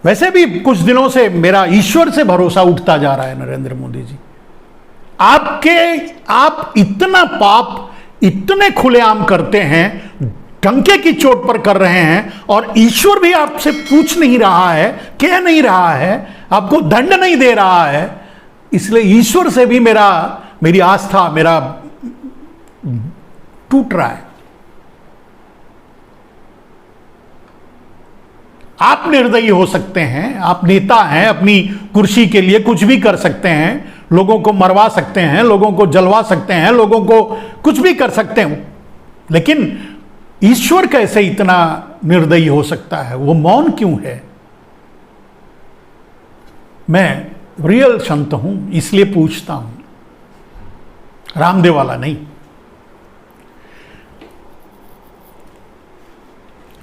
वैसे भी कुछ दिनों से मेरा ईश्वर से भरोसा उठता जा रहा है नरेंद्र मोदी जी। आप इतना पाप इतने खुलेआम करते हैं, डंके की चोट पर कर रहे हैं, और ईश्वर भी आपसे पूछ नहीं रहा है, कह नहीं रहा है, आपको दंड नहीं दे रहा है। इसलिए ईश्वर से भी मेरी आस्था मेरा टूट रहा है। आप निर्दयी हो सकते हैं, आप नेता हैं, अपनी कुर्सी के लिए कुछ भी कर सकते हैं, लोगों को मरवा सकते हैं, लोगों को जलवा सकते हैं, लोगों को कुछ भी कर सकते हैं, लेकिन ईश्वर कैसे इतना निर्दयी हो सकता है? वो मौन क्यों है? मैं रियल संत हूं, इसलिए पूछता हूं, रामदेव वाला नहीं।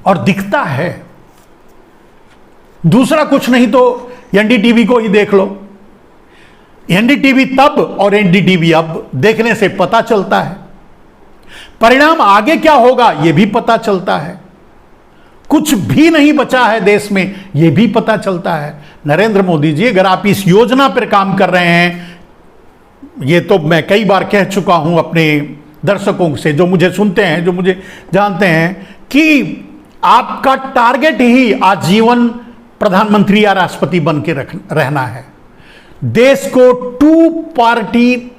और दिखता है, दूसरा कुछ नहीं तो एनडीटीवी को ही देख लो। एनडीटीवी तब और एनडीटीवी अब देखने से पता चलता है, परिणाम आगे क्या होगा यह भी पता चलता है, कुछ भी नहीं बचा है देश में यह भी पता चलता है। नरेंद्र मोदी जी, अगर आप इस योजना पर काम कर रहे हैं, ये तो मैं कई बार कह चुका हूं अपने दर्शकों से, जो मुझे सुनते हैं, जो मुझे जानते हैं, कि आपका टारगेट ही आजीवन प्रधानमंत्री या राष्ट्रपति बन के रहना है। देश को 2 पार्टी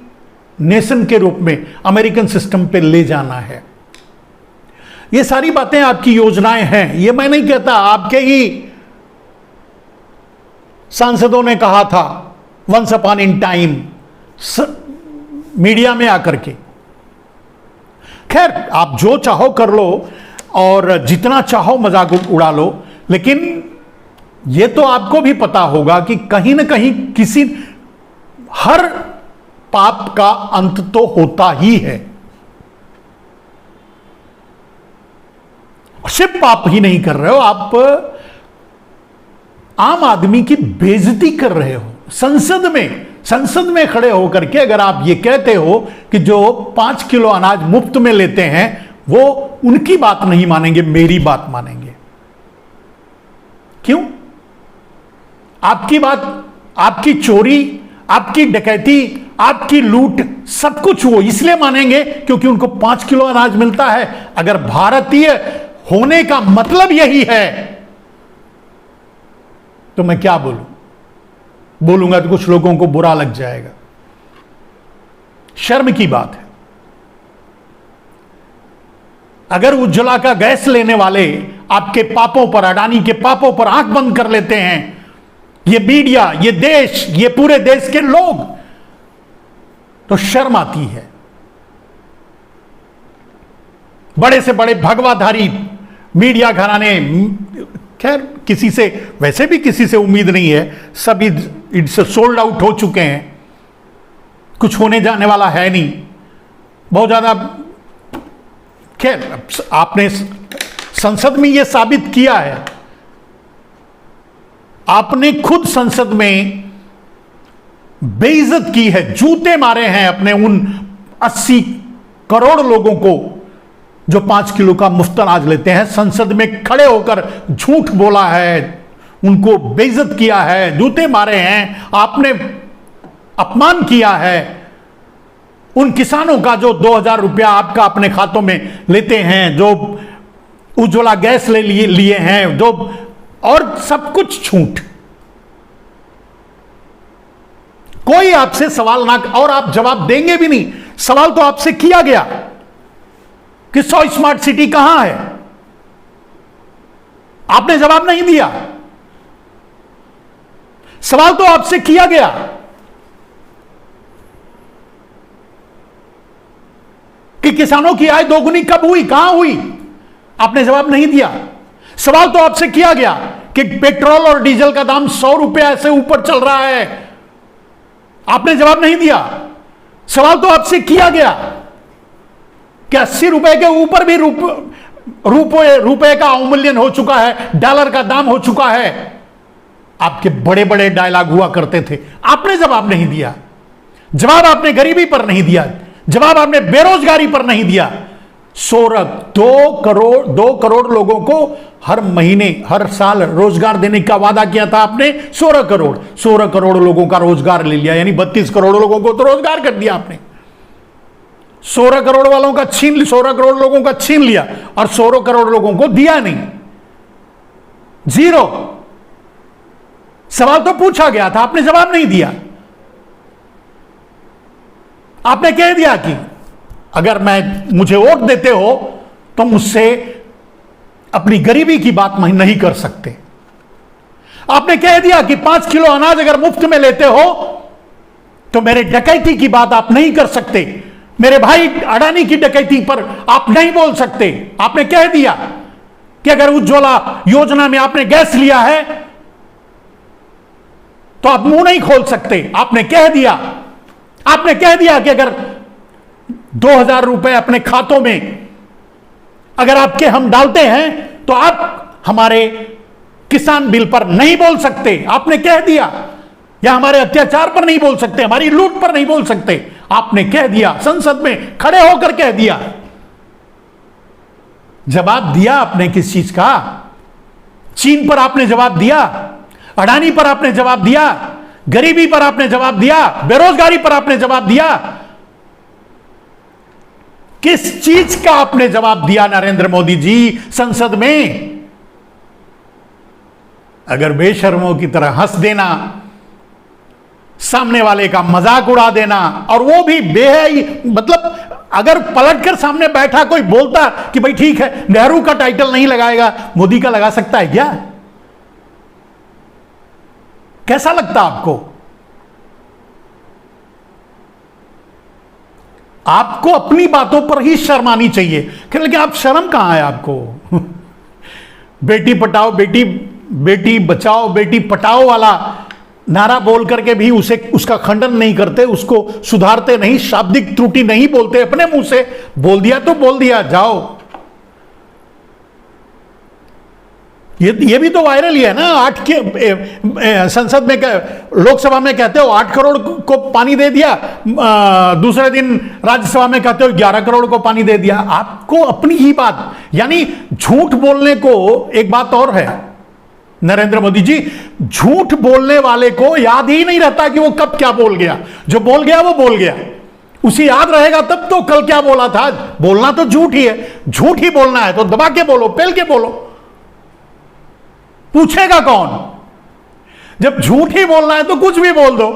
नेशन के रूप में अमेरिकन सिस्टम पे ले जाना है। ये सारी बातें आपकी योजनाएं हैं, ये मैं नहीं कहता, आपके ही सांसदों ने कहा था once upon in time media में आकर के। खैर, आप जो चाहो कर लो और जितना चाहो मजाक उड़ा लो, लेकिन यह तो आपको भी पता होगा कि कहीं ना कहीं हर पाप का अंत तो होता ही है। सिर्फ पाप ही नहीं कर रहे हो, आप आम आदमी की बेइज्जती कर रहे हो। संसद में खड़े होकर के अगर आप ये कहते हो कि जो 5 किलो अनाज मुफ्त में लेते हैं वो उनकी बात नहीं मानेंगे, मेरी बात मानेंगे। क्यों? आपकी बात, आपकी चोरी, आपकी डकैती, आपकी लूट, सब कुछ वो इसलिए मानेंगे क्योंकि उनको 5 किलो अनाज मिलता है। अगर भारतीय होने का मतलब यही है तो मैं क्या बोलूंगा तो कुछ लोगों को बुरा लग जाएगा। शर्म की बात है। अगर उज्ज्वला का गैस लेने वाले आपके पापों पर, अडानी के पापों पर आंख बंद कर लेते हैं, ये मीडिया, ये देश, ये पूरे देश के लोग, तो शर्म आती है। बड़े से बड़े भगवाधारी मीडिया घराने, खैर किसी से, वैसे भी किसी से उम्मीद नहीं है, सभी इट्स सोल्ड आउट हो चुके हैं, कुछ होने जाने वाला है नहीं बहुत ज्यादा। खैर, आपने संसद में यह साबित किया है, आपने खुद संसद में बेइज्जत की है, जूते मारे हैं अपने उन 80 करोड़ लोगों को जो 5 किलो का मुफ्त अनाज लेते हैं। संसद में खड़े होकर झूठ बोला है, उनको बेइज्जत किया है, जूते मारे हैं, आपने अपमान किया है। उन किसानों का जो 2000 रुपया आपका अपने खातों में लेते हैं, जो उज्ज्वला गैस लिए हैं, जो, और सब कुछ झूठ। कोई आपसे सवाल ना, और आप जवाब देंगे भी नहीं। सवाल तो आपसे किया गया कि 100 स्मार्ट सिटी कहां है, आपने जवाब नहीं दिया। सवाल तो आपसे किया गया कि किसानों की आय दोगुनी कब हुई, कहां हुई, आपने जवाब नहीं दिया। सवाल तो आपसे किया गया कि पेट्रोल और डीजल का दाम 100 रुपया से ऊपर चल रहा है, आपने जवाब नहीं दिया। सवाल तो आपसे किया गया कि 80 रुपए के ऊपर भी रुपए का अवमूल्यन हो चुका है, डॉलर का दाम हो चुका है। आपके बड़े बड़े डायलॉग हुआ करते थे, आपने जवाब नहीं दिया। जवाब आपने गरीबी पर नहीं दिया, जवाब आपने बेरोजगारी पर नहीं दिया, 2 करोड़ लोगों को हर महीने हर साल रोजगार देने का वादा किया था आपने। 16 करोड़ लोगों का रोजगार ले लिया, यानी 32 करोड़ लोगों को तो रोजगार कर दिया आपने। 16 करोड़ लोगों का छीन लिया और 16 करोड़ लोगों को दिया नहीं। जीरो। सवाल तो पूछा गया था, आपने जवाब नहीं दिया। आपने कह दिया कि अगर मुझे वोट देते हो तो मुझसे अपनी गरीबी की बात नहीं कर सकते। आपने कह दिया कि 5 किलो अनाज अगर मुफ्त में लेते हो तो मेरे डकैती की बात आप नहीं कर सकते, मेरे भाई अडानी की डकैती पर आप नहीं बोल सकते। आपने कह दिया कि अगर उज्ज्वला योजना में आपने गैस लिया है तो आप मुंह नहीं खोल सकते। आपने कह दिया कि अगर 2000 रुपए अपने खातों में अगर आपके हम डालते हैं तो आप हमारे किसान बिल पर नहीं बोल सकते। आपने कह दिया, या हमारे अत्याचार पर नहीं बोल सकते, हमारी लूट पर नहीं बोल सकते। आपने कह दिया, संसद में खड़े होकर कह दिया। जवाब दिया आपने किस चीज का? चीन पर आपने जवाब दिया, अडानी पर आपने जवाब दिया, गरीबी पर आपने जवाब दिया, बेरोजगारी पर आपने जवाब दिया। किस चीज का आपने जवाब दिया नरेंद्र मोदी जी संसद में? अगर बेशर्मों की तरह हंस देना, सामने वाले का मजाक उड़ा देना, और वो भी मतलब अगर पलटकर सामने बैठा कोई बोलता कि भाई ठीक है नेहरू का टाइटल नहीं लगाएगा, मोदी का लगा सकता है क्या? कैसा लगता आपको? आपको अपनी बातों पर ही शर्म आनी चाहिए, लेकिन आप शर्म कहां है आपको? बेटी पटाओ, बेटी बचाओ, बेटी पटाओ वाला नारा बोल करके भी उसका खंडन नहीं करते, उसको सुधारते नहीं, शाब्दिक त्रुटि नहीं बोलते, अपने मुंह से बोल दिया तो बोल दिया, जाओ। ये भी तो वायरल ही है ना। संसद में लोकसभा में कहते हो 8 करोड़ को पानी दे दिया, दूसरे दिन राज्यसभा में कहते हो 11 करोड़ को पानी दे दिया। आपको अपनी ही बात, यानी झूठ बोलने को एक बात और है नरेंद्र मोदी जी, झूठ बोलने वाले को याद ही नहीं रहता कि वो कब क्या बोल गया। जो बोल गया वो बोल गया, उसे याद रहेगा तब तो कल क्या बोला था। बोलना तो झूठ ही है, झूठ ही बोलना है तो दबा के बोलो, पेल के बोलो, पूछेगा कौन? जब झूठ ही बोलना है तो कुछ भी बोल दो।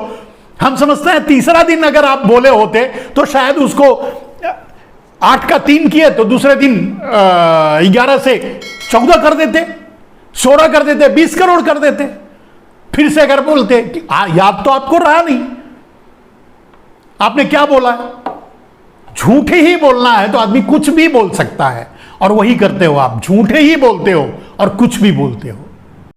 हम समझते हैं तीसरा दिन अगर आप बोले होते तो शायद उसको 8 का 3 किए तो दूसरे दिन 11 से 14 कर देते, 16 कर देते, 20 करोड़ कर देते। फिर से अगर बोलते, याद तो आपको रहा नहीं आपने क्या बोला है। झूठ ही बोलना है तो आदमी कुछ भी बोल सकता है, और वही करते हो आप, झूठे ही बोलते हो और कुछ भी बोलते हो।